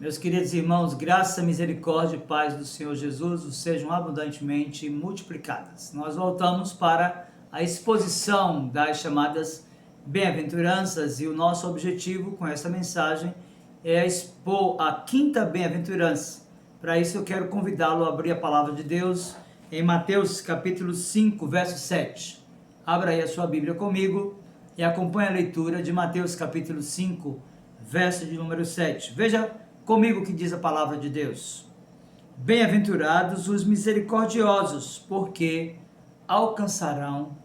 Meus queridos irmãos, graça, misericórdia e paz do Senhor Jesus os sejam abundantemente multiplicadas. Nós voltamos para a exposição das chamadas bem-aventuranças e o nosso objetivo com essa mensagem é expor a quinta bem-aventurança. Para isso eu quero convidá-lo a abrir a palavra de Deus em Mateus capítulo 5, verso 7. Abra aí a sua Bíblia comigo e acompanhe a leitura de Mateus capítulo 5, verso de número 7. Veja comigo o que diz a palavra de Deus. Bem-aventurados os misericordiosos, porque alcançarão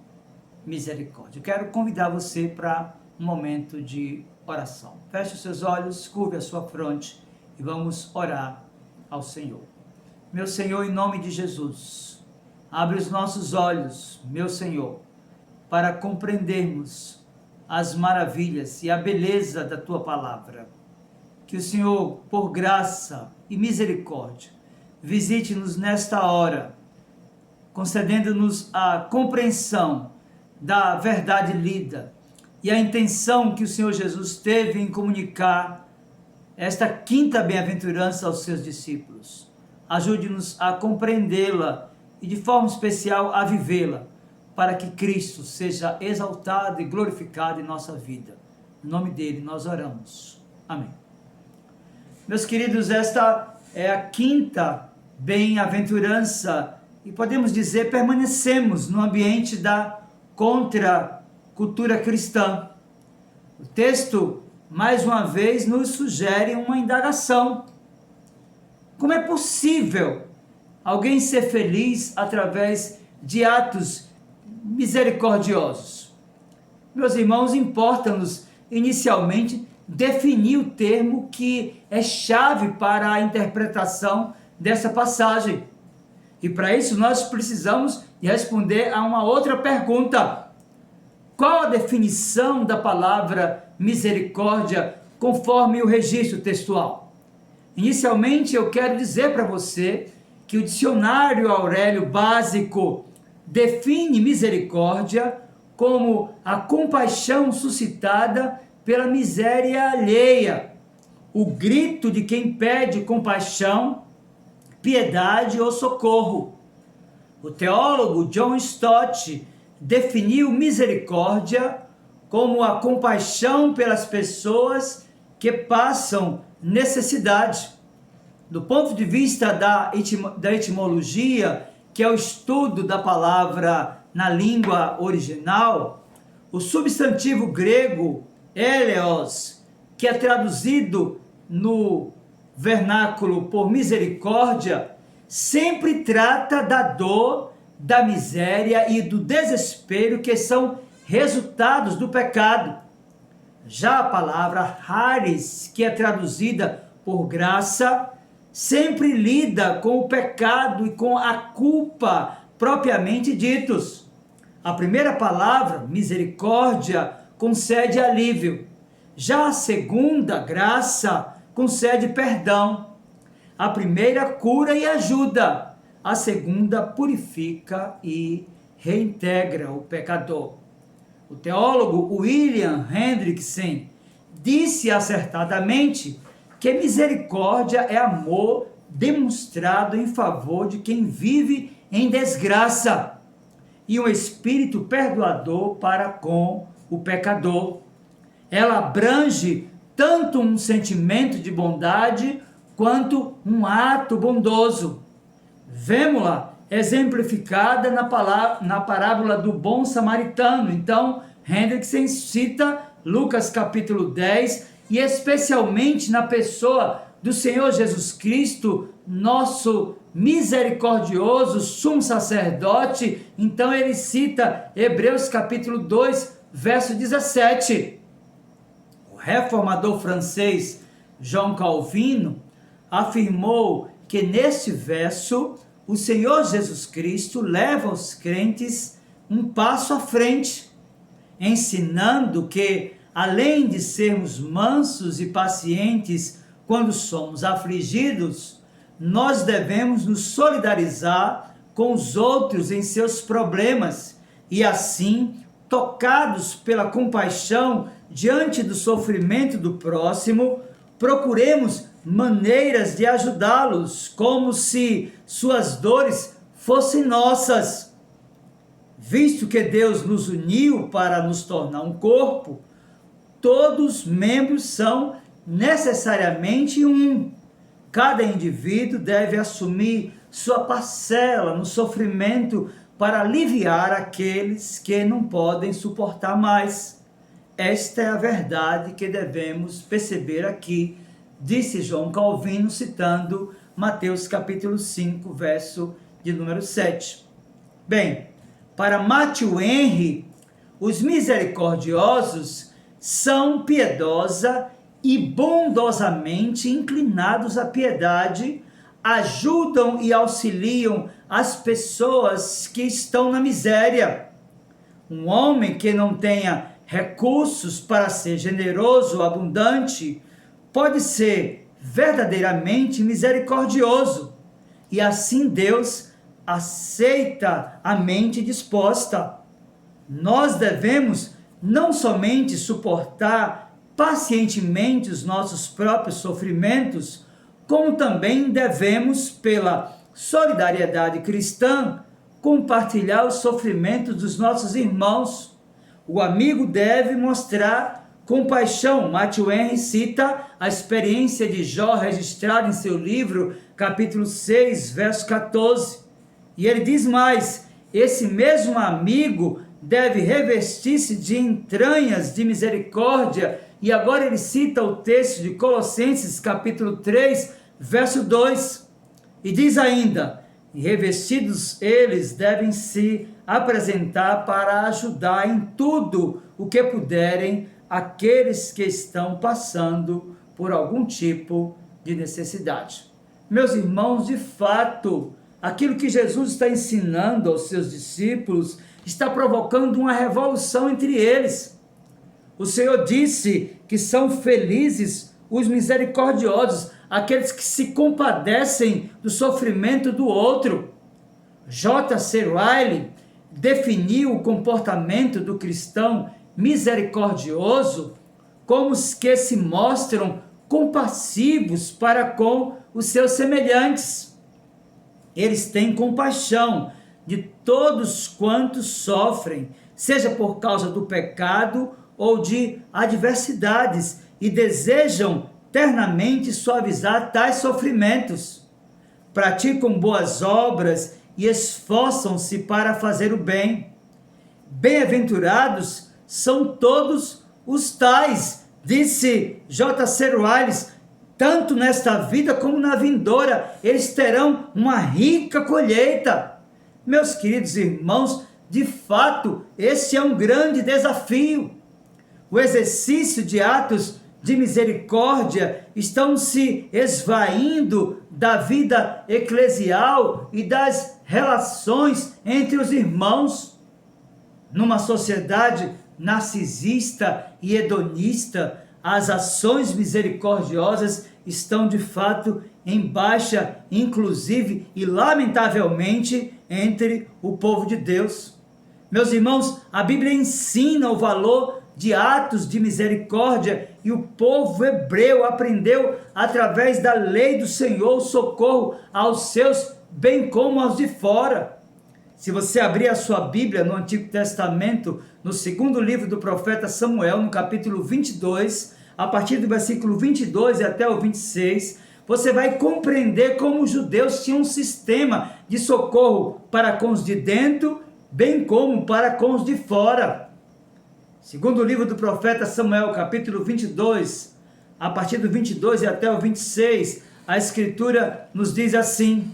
misericórdia. Eu quero convidar você para um momento de oração. Feche os seus olhos, curve a sua fronte e vamos orar ao Senhor. Meu Senhor, em nome de Jesus, abre os nossos olhos, meu Senhor, para compreendermos as maravilhas e a beleza da Tua palavra. Que o Senhor, por graça e misericórdia, visite-nos nesta hora, concedendo-nos a compreensão da verdade lida e a intenção que o Senhor Jesus teve em comunicar esta quinta bem-aventurança aos seus discípulos. Ajude-nos a compreendê-la e de forma especial a vivê-la, para que Cristo seja exaltado e glorificado em nossa vida. Em nome dele nós oramos. Amém. Meus queridos, esta é a quinta bem-aventurança e podemos dizer, permanecemos no ambiente da contracultura cristã. O texto, mais uma vez, nos sugere uma indagação. Como é possível alguém ser feliz através de atos misericordiosos? Meus irmãos, importa-nos inicialmente definir o termo que é chave para a interpretação dessa passagem. E para isso nós precisamos responder a uma outra pergunta. Qual a definição da palavra misericórdia conforme o registro textual? Inicialmente eu quero dizer para você que o dicionário Aurélio Básico define misericórdia como a compaixão suscitada pela miséria alheia, o grito de quem pede compaixão, piedade ou socorro. O teólogo John Stott definiu misericórdia como a compaixão pelas pessoas que passam necessidade. Do ponto de vista da etimologia, que é o estudo da palavra na língua original, o substantivo grego eleos, que é traduzido no vernáculo por misericórdia, sempre trata da dor, da miséria e do desespero que são resultados do pecado. Já a palavra charis, que é traduzida por graça, sempre lida com o pecado e com a culpa propriamente ditos. A primeira palavra, misericórdia, concede alívio. Já a segunda, graça, concede perdão. A primeira cura e ajuda. A segunda purifica e reintegra o pecador. O teólogo William Hendrickson disse acertadamente que misericórdia é amor demonstrado em favor de quem vive em desgraça e um espírito perdoador para com o pecador. Ela abrange tanto um sentimento de bondade quanto um ato bondoso. Vemo-la exemplificada na parábola do bom samaritano. Então, Hendrickson cita Lucas capítulo 10 e especialmente na pessoa do Senhor Jesus Cristo, nosso misericordioso sumo sacerdote. Então ele cita Hebreus capítulo 2, verso 17. O reformador francês João Calvino afirmou que neste verso o Senhor Jesus Cristo leva os crentes um passo à frente, ensinando que, além de sermos mansos e pacientes quando somos afligidos, nós devemos nos solidarizar com os outros em seus problemas e assim, tocados pela compaixão diante do sofrimento do próximo, procuremos maneiras de ajudá-los, como se suas dores fossem nossas. Visto que Deus nos uniu para nos tornar um corpo, todos os membros são necessariamente um. Cada indivíduo deve assumir sua parcela no sofrimento para aliviar aqueles que não podem suportar mais. Esta é a verdade que devemos perceber aqui, disse João Calvino, citando Mateus capítulo 5, verso de número 7. Bem, para Matthew Henry, os misericordiosos são piedosa e bondosamente inclinados à piedade, ajudam e auxiliam as pessoas que estão na miséria. Um homem que não tenha recursos para ser generoso, abundante, pode ser verdadeiramente misericordioso, e assim Deus aceita a mente disposta. Nós devemos não somente suportar pacientemente os nossos próprios sofrimentos, como também devemos, pela solidariedade cristã, compartilhar os sofrimentos dos nossos irmãos. O amigo deve mostrar compaixão. Matthew Henry cita a experiência de Jó registrada em seu livro, capítulo 6, verso 14. E ele diz mais: esse mesmo amigo deve revestir-se de entranhas de misericórdia. E agora ele cita o texto de Colossenses, capítulo 3, verso 2. E diz ainda: e revestidos eles devem se apresentar para ajudar em tudo o que puderem aqueles que estão passando por algum tipo de necessidade. Meus irmãos, de fato, aquilo que Jesus está ensinando aos seus discípulos está provocando uma revolução entre eles. O Senhor disse que são felizes os misericordiosos, aqueles que se compadecem do sofrimento do outro. J.C. Ryle definiu o comportamento do cristão misericordioso como os que se mostram compassivos para com os seus semelhantes. Eles têm compaixão de todos quantos sofrem, seja por causa do pecado ou de adversidades, e desejam ternamente suavizar tais sofrimentos. Praticam boas obras e esforçam-se para fazer o bem. Bem-aventurados são todos os tais, disse J.C. Ryle, tanto nesta vida como na vindoura, eles terão uma rica colheita. Meus queridos irmãos, de fato, esse é um grande desafio. O exercício de atos de misericórdia estão se esvaindo da vida eclesial e das relações entre os irmãos. Numa sociedade narcisista e hedonista, as ações misericordiosas estão de fato em baixa, inclusive e lamentavelmente, entre o povo de Deus. Meus irmãos, a Bíblia ensina o valor de atos de misericórdia, e o povo hebreu aprendeu através da lei do Senhor o socorro aos seus, bem como aos de fora. Se você abrir a sua Bíblia no Antigo Testamento, no segundo livro do profeta Samuel, no capítulo 22, a partir do versículo 22 e até o 26, você vai compreender como os judeus tinham um sistema de socorro para com os de dentro, bem como para com os de fora. Segundo o livro do profeta Samuel, capítulo 22, a partir do 22 e até o 26, a Escritura nos diz assim: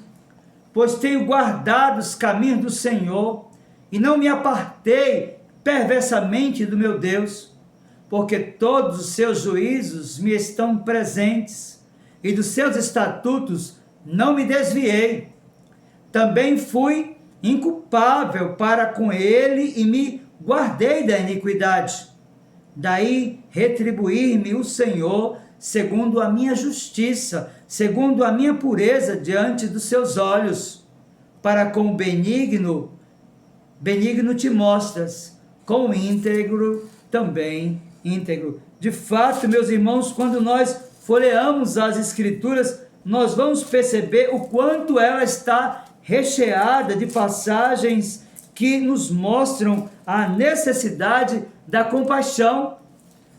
pois tenho guardado os caminhos do Senhor, e não me apartei perversamente do meu Deus, porque todos os seus juízos me estão presentes, e dos seus estatutos não me desviei. Também fui inculpável para com ele e me guardei da iniquidade. Daí retribuir-me o Senhor segundo a minha justiça, segundo a minha pureza diante dos seus olhos. Para com o benigno te mostras, com o íntegro também íntegro. De fato, meus irmãos, quando nós folheamos as Escrituras, nós vamos perceber o quanto ela está recheada de passagens que nos mostram a necessidade da compaixão.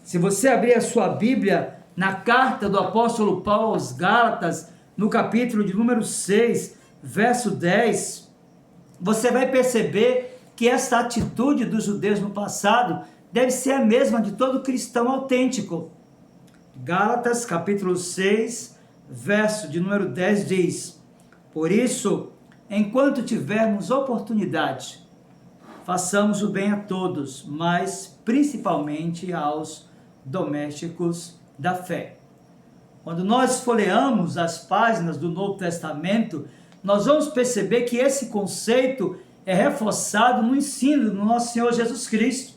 Se você abrir a sua Bíblia na carta do apóstolo Paulo aos Gálatas, no capítulo de número 6, verso 10, você vai perceber que essa atitude dos judeus no passado deve ser a mesma de todo cristão autêntico. Gálatas, capítulo 6, verso de número 10 diz: por isso, enquanto tivermos oportunidade, façamos o bem a todos, mas principalmente aos domésticos da fé. Quando nós folheamos as páginas do Novo Testamento, nós vamos perceber que esse conceito é reforçado no ensino do nosso Senhor Jesus Cristo.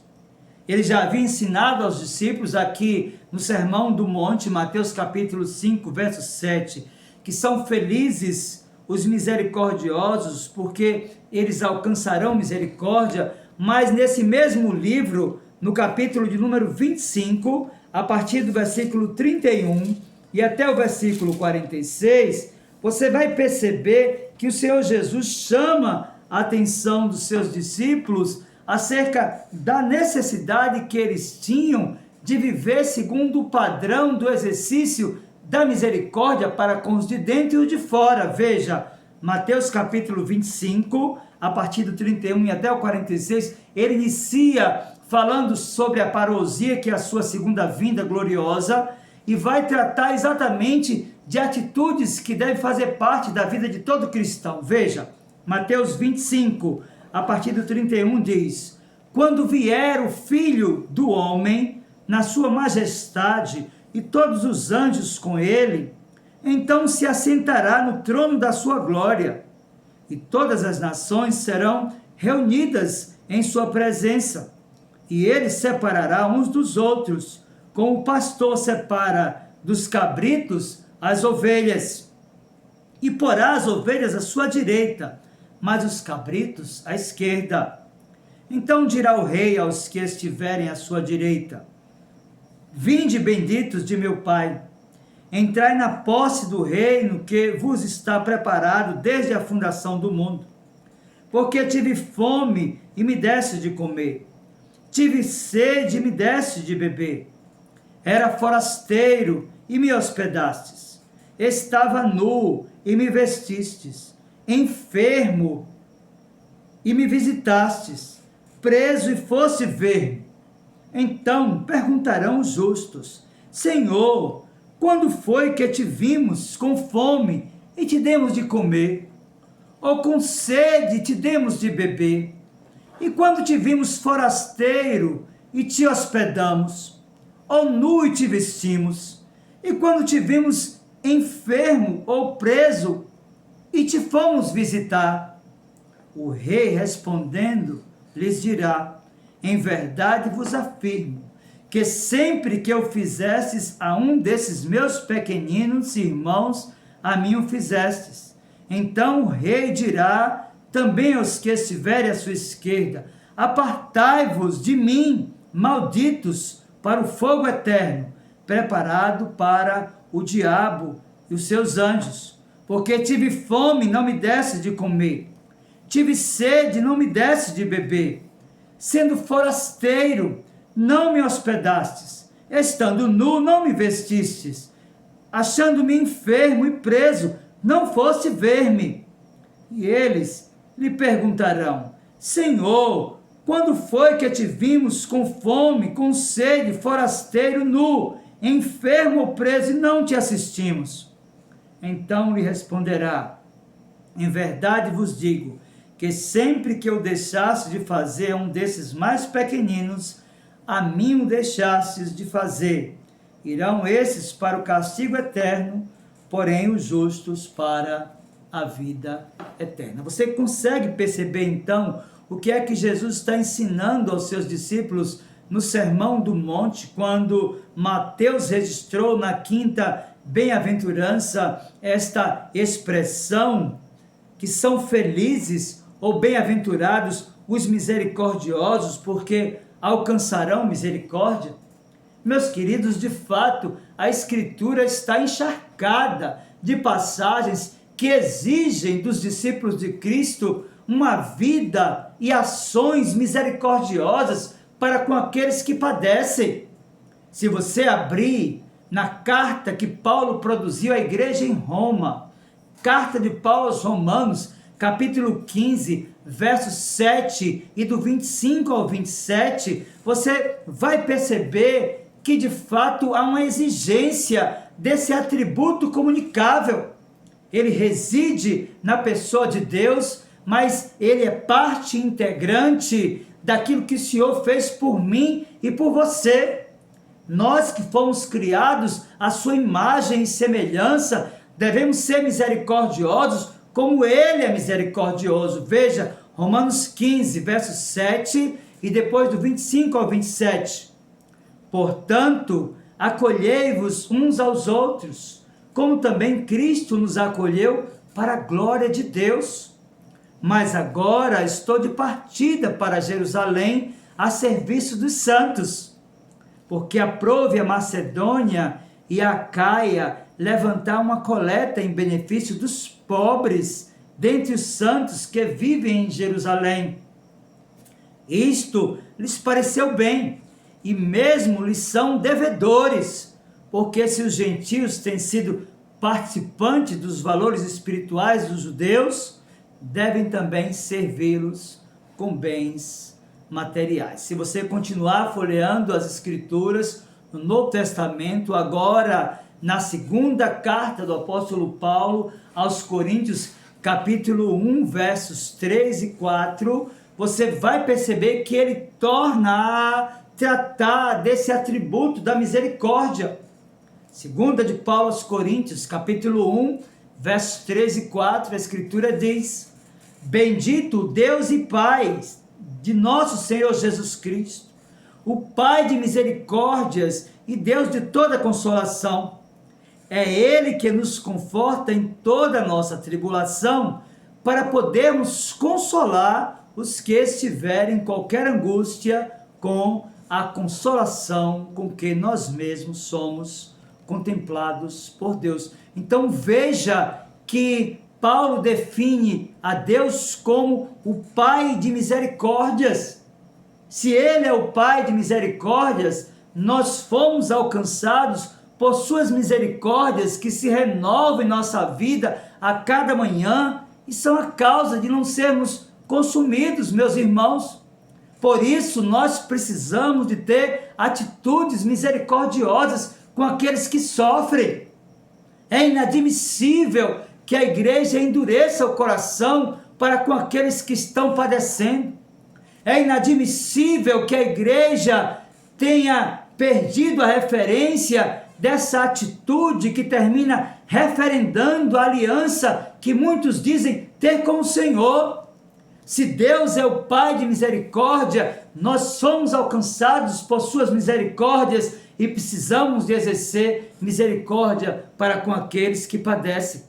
Ele já havia ensinado aos discípulos aqui no Sermão do Monte, Mateus capítulo 5, verso 7, que são felizes os misericordiosos, porque eles alcançarão misericórdia. Mas nesse mesmo livro, no capítulo de número 25, a partir do versículo 31 e até o versículo 46, você vai perceber que o Senhor Jesus chama a atenção dos seus discípulos acerca da necessidade que eles tinham de viver segundo o padrão do exercício da misericórdia para com os de dentro e os de fora. Veja, Mateus capítulo 25, a partir do 31 e até o 46, ele inicia falando sobre a parousia, que é a sua segunda vinda gloriosa, e vai tratar exatamente de atitudes que devem fazer parte da vida de todo cristão. Veja, Mateus 25, a partir do 31 diz: quando vier o Filho do Homem na sua majestade e todos os anjos com ele, então se assentará no trono da sua glória, e todas as nações serão reunidas em sua presença, e ele separará uns dos outros, como o pastor separa dos cabritos as ovelhas, e porá as ovelhas à sua direita, mas os cabritos à esquerda. Então dirá o rei aos que estiverem à sua direita: vinde, benditos de meu Pai, entrai na posse do reino que vos está preparado desde a fundação do mundo. Porque tive fome e me deste de comer, tive sede e me deste de beber, era forasteiro e me hospedastes, estava nu e me vestistes, enfermo e me visitastes, preso e fosse ver-me. Então perguntarão os justos: Senhor, quando foi que te vimos com fome e te demos de comer? Ou com sede e te demos de beber? E quando te vimos forasteiro e te hospedamos? Ou nu e te vestimos? E quando te vimos enfermo ou preso e te fomos visitar? O rei respondendo lhes dirá: em verdade vos afirmo, que sempre que eu fizestes a um desses meus pequeninos irmãos, a mim o fizestes. Então o rei dirá também aos que estiverem à sua esquerda: apartai-vos de mim, malditos, para o fogo eterno, preparado para o diabo e os seus anjos. Porque tive fome, não me deste de comer, tive sede, não me deste de beber, sendo forasteiro, não me hospedastes, estando nu, não me vestistes, achando-me enfermo e preso, não foste ver-me. E eles lhe perguntarão: Senhor, quando foi que te vimos com fome, com sede, forasteiro, nu, enfermo ou preso, e não te assistimos? Então lhe responderá: em verdade vos digo, que sempre que eu deixasse de fazer um desses mais pequeninos, a mim o deixastes de fazer. Irão esses para o castigo eterno, porém os justos para a vida eterna. Você consegue perceber então o que é que Jesus está ensinando aos seus discípulos no Sermão do Monte, quando Mateus registrou na quinta bem-aventurança esta expressão, que são felizes ou bem-aventurados os misericordiosos, porque alcançarão misericórdia? Meus queridos, de fato, a Escritura está encharcada de passagens que exigem dos discípulos de Cristo uma vida e ações misericordiosas para com aqueles que padecem. Se você abrir na carta que Paulo produziu à igreja em Roma, carta de Paulo aos Romanos, capítulo 15, versos 7 e do 25 ao 27, você vai perceber que de fato há uma exigência desse atributo comunicável. Ele reside na pessoa de Deus, mas ele é parte integrante daquilo que o Senhor fez por mim e por você. Nós que fomos criados à sua imagem e semelhança, devemos ser misericordiosos como ele é misericordioso. Veja, Romanos 15, verso 7 e depois do 25 ao 27. Portanto, acolhei-vos uns aos outros, como também Cristo nos acolheu para a glória de Deus. Mas agora estou de partida para Jerusalém a serviço dos santos, porque aprouve a Macedônia e a Acaia levantar uma coleta em benefício dos pobres dentre os santos que vivem em Jerusalém. Isto lhes pareceu bem, e mesmo lhes são devedores, porque se os gentios têm sido participantes dos valores espirituais dos judeus, devem também servi-los com bens materiais. Se você continuar folheando as Escrituras no Novo Testamento, agora na segunda carta do apóstolo Paulo aos Coríntios, capítulo 1, versos 3 e 4, você vai perceber que ele torna a tratar desse atributo da misericórdia. Segunda de Paulo aos Coríntios, capítulo 1, versos 3 e 4, a Escritura diz: Bendito o Deus e Pai de nosso Senhor Jesus Cristo, o Pai de misericórdias e Deus de toda consolação. É Ele que nos conforta em toda a nossa tribulação, para podermos consolar os que estiverem em qualquer angústia com a consolação com que nós mesmos somos contemplados por Deus. Então veja que Paulo define a Deus como o Pai de misericórdias. Se Ele é o Pai de misericórdias, nós fomos alcançados por suas misericórdias que se renovam em nossa vida a cada manhã e são a causa de não sermos consumidos, meus irmãos. Por isso, nós precisamos de ter atitudes misericordiosas com aqueles que sofrem. É inadmissível que a igreja endureça o coração para com aqueles que estão padecendo. É inadmissível que a igreja tenha perdido a referência dessa atitude que termina referendando a aliança que muitos dizem ter com o Senhor. Se Deus é o Pai de misericórdia, nós somos alcançados por suas misericórdias e precisamos de exercer misericórdia para com aqueles que padecem.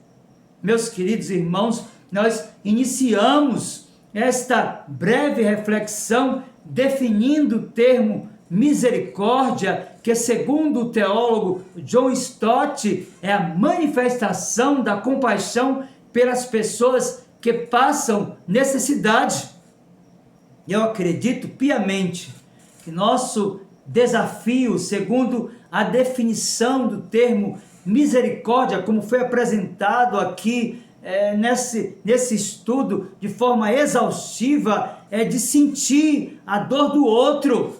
Meus queridos irmãos, nós iniciamos esta breve reflexão definindo o termo misericórdia, que segundo o teólogo John Stott é a manifestação da compaixão pelas pessoas que passam necessidade. Eu acredito piamente que nosso desafio, segundo a definição do termo misericórdia, como foi apresentado aqui nesse estudo de forma exaustiva, é de sentir a dor do outro.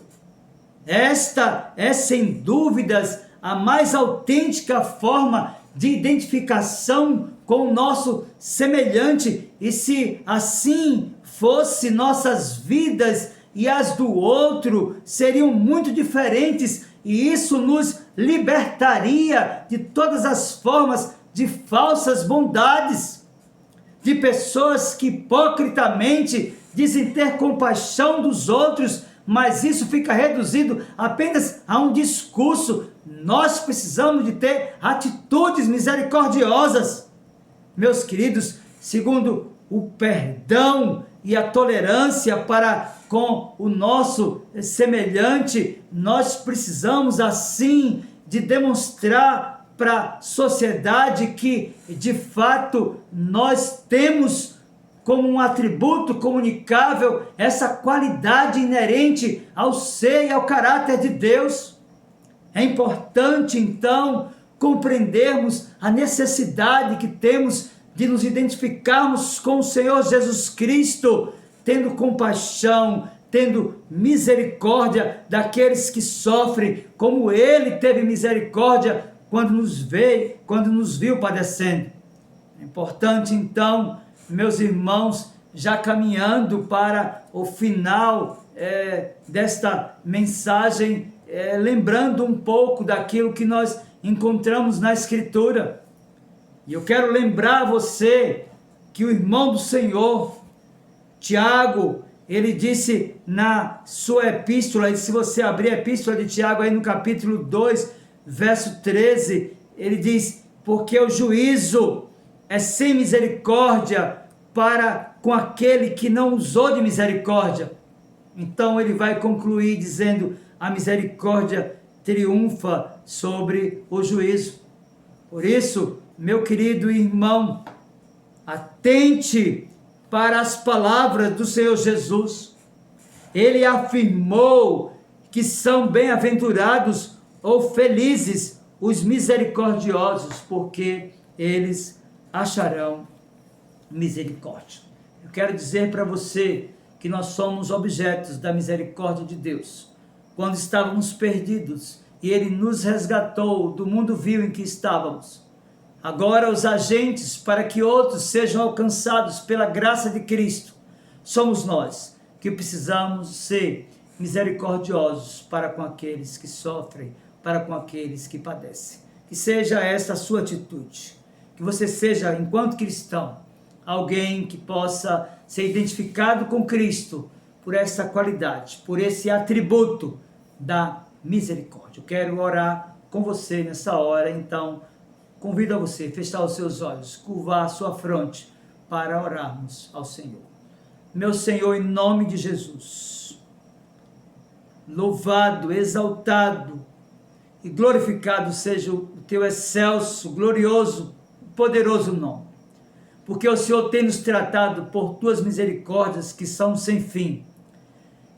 Esta é, sem dúvidas, a mais autêntica forma de identificação com o nosso semelhante, e se assim fosse, nossas vidas e as do outro seriam muito diferentes, e isso nos libertaria de todas as formas de falsas bondades, de pessoas que hipocritamente dizem ter compaixão dos outros, mas isso fica reduzido apenas a um discurso. Nós precisamos de ter atitudes misericordiosas. Meus queridos, segundo o perdão e a tolerância para com o nosso semelhante, nós precisamos assim de demonstrar para a sociedade que de fato nós temos como um atributo comunicável essa qualidade inerente ao ser e ao caráter de Deus. É importante então compreendermos a necessidade que temos de nos identificarmos com o Senhor Jesus Cristo, tendo compaixão, tendo misericórdia daqueles que sofrem, como Ele teve misericórdia quando nos viu padecendo. É importante então, meus irmãos, já caminhando para o final desta mensagem, lembrando um pouco daquilo que nós encontramos na Escritura. E eu quero lembrar você que o irmão do Senhor, Tiago, ele disse na sua epístola, e se você abrir a epístola de Tiago aí no capítulo 2, verso 13, ele diz: porque o juízo é sem misericórdia para com aquele que não usou de misericórdia. Então ele vai concluir dizendo: a misericórdia triunfa sobre o juízo. Por isso, meu querido irmão, atente para as palavras do Senhor Jesus. Ele afirmou que são bem-aventurados ou felizes os misericordiosos, porque eles acharão misericórdia. Eu quero dizer para você que nós somos objetos da misericórdia de Deus. Quando estávamos perdidos e Ele nos resgatou do mundo vil em que estávamos. Agora os agentes para que outros sejam alcançados pela graça de Cristo somos nós que precisamos ser misericordiosos para com aqueles que sofrem, para com aqueles que padecem. Que seja essa a sua atitude, que você seja, enquanto cristão, alguém que possa ser identificado com Cristo por essa qualidade, por esse atributo da misericórdia. Eu quero orar com você nessa hora, então convido a você a fechar os seus olhos, curvar a sua fronte para orarmos ao Senhor. Meu Senhor, em nome de Jesus, louvado, exaltado e glorificado seja o teu excelso, glorioso, poderoso nome, porque o Senhor tem nos tratado por tuas misericórdias que são sem fim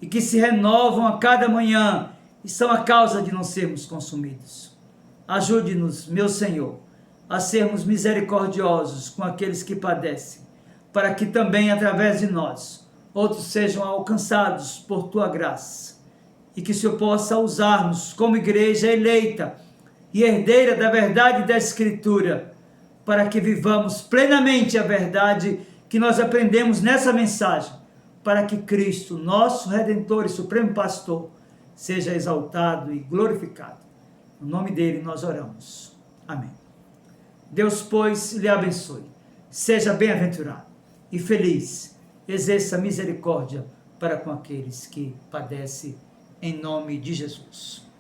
e que se renovam a cada manhã e são a causa de não sermos consumidos. Ajude-nos, meu Senhor, a sermos misericordiosos com aqueles que padecem, para que também, através de nós, outros sejam alcançados por tua graça, e que o Senhor possa usar-nos como igreja eleita e herdeira da verdade da Escritura, para que vivamos plenamente a verdade que nós aprendemos nessa mensagem, para que Cristo, nosso Redentor e Supremo Pastor, seja exaltado e glorificado. No nome dele nós oramos. Amém. Deus, pois, lhe abençoe. Seja bem-aventurado e feliz. Exerça misericórdia para com aqueles que padecem, em nome de Jesus.